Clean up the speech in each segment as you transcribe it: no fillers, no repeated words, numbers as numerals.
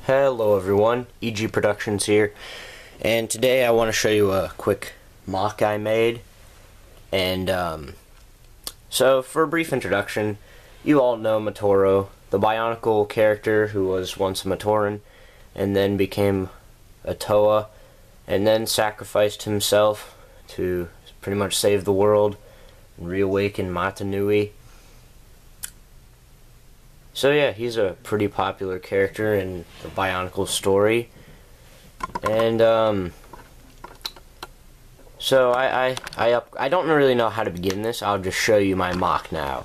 Hello everyone, EG Productions here, and today I want to show you a quick mock I made. And so for a brief introduction, you all know Motoro, the Bionicle character who was once a Matoran and then became a Toa and then sacrificed himself to pretty much save the world and reawaken Mata Nui. So yeah, he's a pretty popular character in the Bionicle story, and so I don't really know how to begin this. I'll just show you my mock now.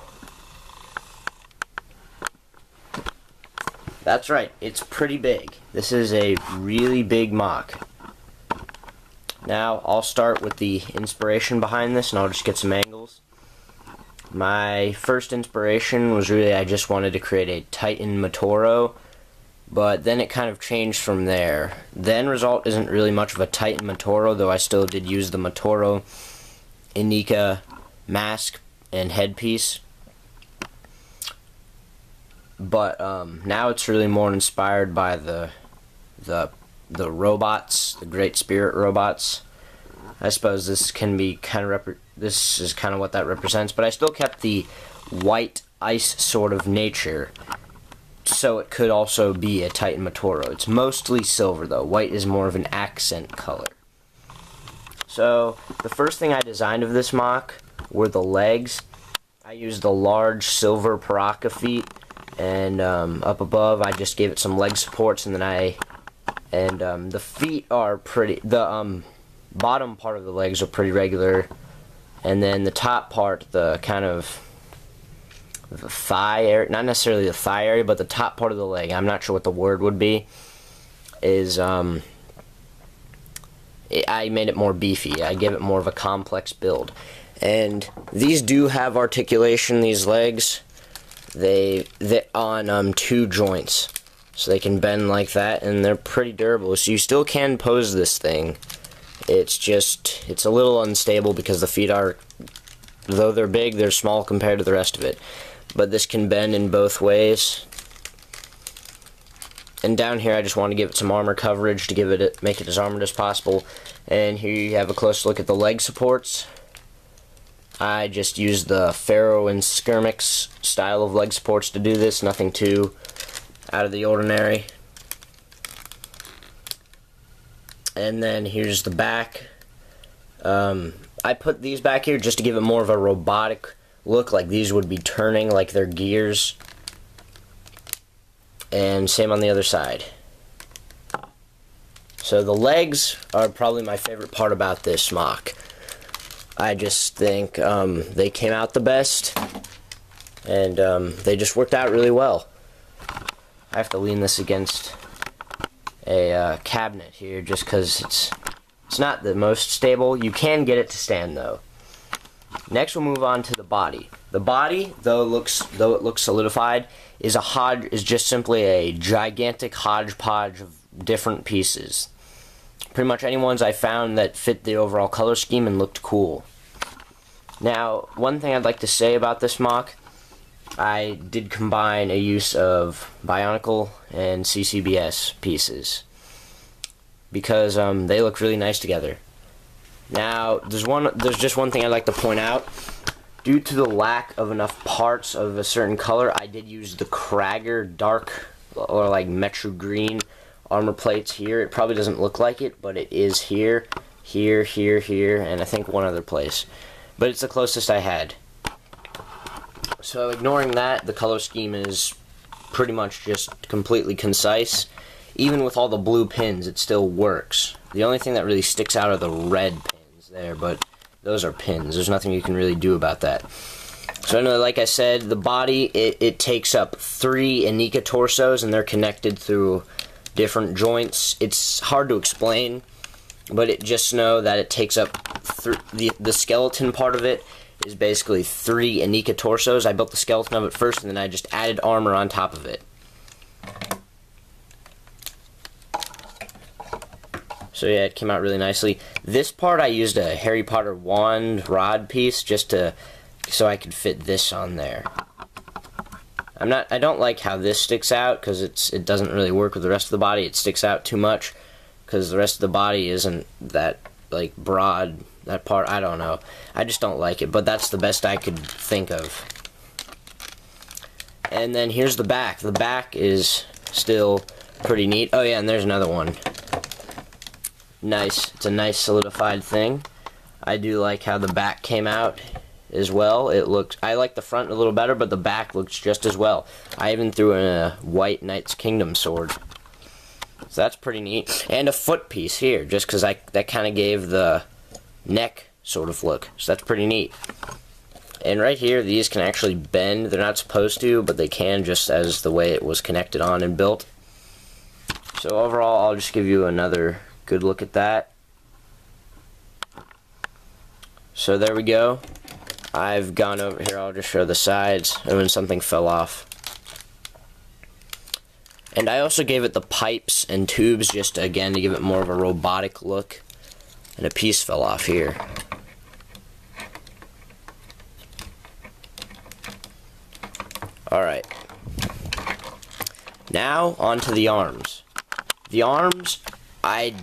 That's right, it's pretty big. This is a really big mock. Now I'll start with the inspiration behind this, and I'll just get some angles. My first inspiration was really I just wanted to create a Titan Motoro, but then it kind of changed from there. The end result isn't really much of a Titan Motoro, though I still did use the Motoro Inika mask and headpiece. But now it's really more inspired by the robots, the Great Spirit robots. I suppose this can be kind of this is kind of what that represents, but I still kept the white ice sort of nature, so it could also be a Titan Motoro. It's mostly silver though. White is more of an accent color. So the first thing I designed of this mock were the legs. I used the large silver Paraka feet, and up above I just gave it some leg supports, and then the feet are pretty. The bottom part of the legs are pretty regular, and then the top part, the kind of the thigh area, not necessarily the thigh area, but the top part of the leg, I'm not sure what the word would be, is I made it more beefy. I gave it more of a complex build. And these do have articulation, these legs. They on two joints, so they can bend like that, and they're pretty durable, so you still can pose this thing. It's a little unstable because the feet are, though they're big, they're small compared to the rest of it. But this can bend in both ways. And down here I just want to give it some armor coverage to make it as armored as possible. And here you have a close look at the leg supports. I just used the Pharaoh and Skirmix style of leg supports to do this, nothing too out of the ordinary. And then here's the back. I put these back here just to give it more of a robotic look, like these would be turning like they're gears. And same on the other side. So the legs are probably my favorite part about this mock. I just think they came out the best, and they just worked out really well. I have to lean this against a cabinet here just because it's not the most stable. You can get it to stand though. Next we'll move on to the body. The body, though it looks solidified, is just simply a gigantic hodgepodge of different pieces. Pretty much any ones I found that fit the overall color scheme and looked cool. Now, one thing I'd like to say about this mock, I did combine a use of Bionicle and CCBS pieces because they look really nice together. Now, there's just one thing I'd like to point out. Due to the lack of enough parts of a certain color, I did use the Krager dark or like Metro Green armor plates here. It probably doesn't look like it, but it is here, here, here, here, and I think one other place. But it's the closest I had. So ignoring that, the color scheme is pretty much just completely concise. Even with all the blue pins, it still works. The only thing that really sticks out are the red pins there, but those are pins. There's nothing you can really do about that. So anyway, like I said, the body, it takes up 3 Inika torsos, and they're connected through different joints. It's hard to explain, but just know that it takes up the skeleton part of it is basically 3 Inika torsos. I built the skeleton of it first, and then I just added armor on top of it. So yeah, it came out really nicely. This part I used a Harry Potter wand rod piece just so I could fit this on there. I don't like how this sticks out because it doesn't really work with the rest of the body. It sticks out too much because the rest of the body isn't that like broad, that part. I don't know. I just don't like it, but that's the best I could think of. And then here's the back. The back is still pretty neat. Oh yeah, and there's another one. Nice. It's a nice solidified thing. I do like how the back came out as well. It looks, I like the front a little better, but the back looks just as well. I even threw in a white Knight's Kingdom sword. So that's pretty neat. And a foot piece here, just because that kind of gave the neck sort of look. So that's pretty neat. And right here, these can actually bend. They're not supposed to, but they can, just as the way it was connected on and built. So overall, I'll just give you another good look at that. So there we go. I've gone over here. I'll just show the sides and when something fell off. And I also gave it the pipes and tubes just again to give it more of a robotic look. And a piece fell off here. Alright. Now onto the arms. The arms, I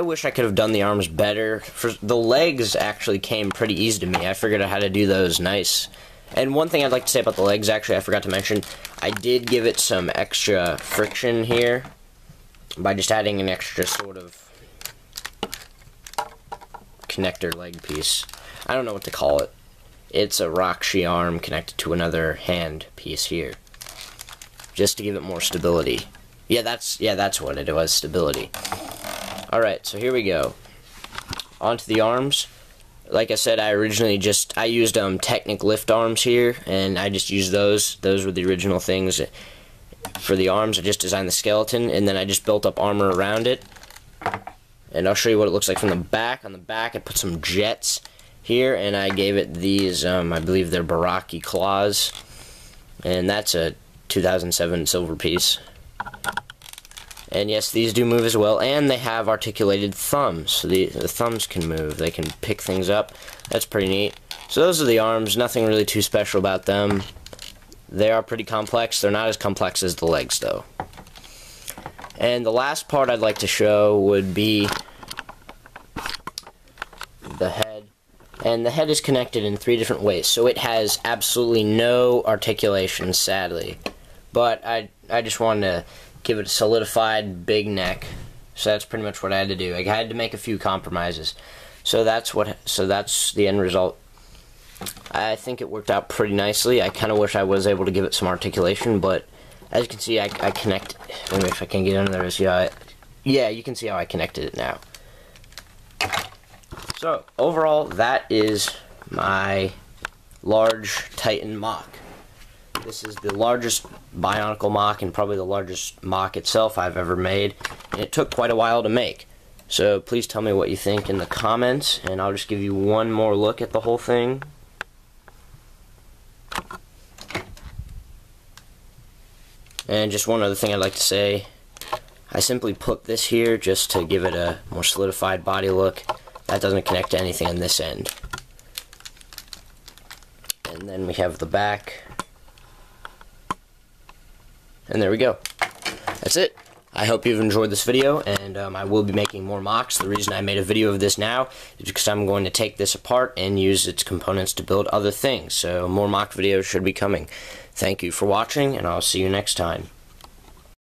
wish I could have done the arms better. For the legs actually came pretty easy to me. I figured out how to do those nice. And one thing I'd like to say about the legs, actually, I forgot to mention, I did give it some extra friction here by just adding an extra sort of connector leg piece. I don't know what to call it. It's a Rakshi arm connected to another hand piece here, just to give it more stability. Yeah, that's what it was, stability. Alright, so here we go. Onto the arms. Like I said, I used Technic lift arms here, and I just used those. Those were the original things for the arms. I just designed the skeleton, and then I just built up armor around it. And I'll show you what it looks like from the back. On the back, I put some jets here, and I gave it these, I believe they're Baraki claws. And that's a 2007 silver piece. And yes, these do move as well, and they have articulated thumbs, so the thumbs can move. They can pick things up. That's pretty neat. So those are the arms. Nothing really too special about them. They are pretty complex. They're not as complex as the legs, though. And the last part I'd like to show would be the head. And the head is connected in 3 different ways, so it has absolutely no articulation, sadly. But I just wanted to give it a solidified big neck, so that's pretty much what I had to do. I had to make a few compromises, so that's the end result. I think it worked out pretty nicely. I kind of wish I was able to give it some articulation, but as you can see, I connect. Maybe if I can get under there, see how yeah, you can see how I connected it now. So overall, that is my large Titan MOC. This is the largest Bionicle MOC and probably the largest MOC itself I've ever made, and it took quite a while to make. So please tell me what you think in the comments, and I'll just give you one more look at the whole thing. And just one other thing I'd like to say, I simply put this here just to give it a more solidified body look. That doesn't connect to anything on this end. And then we have the back. And there we go. That's it. I hope you've enjoyed this video, and I will be making more MOCs. The reason I made a video of this now is because I'm going to take this apart and use its components to build other things. So more MOC videos should be coming. Thank you for watching, and I'll see you next time.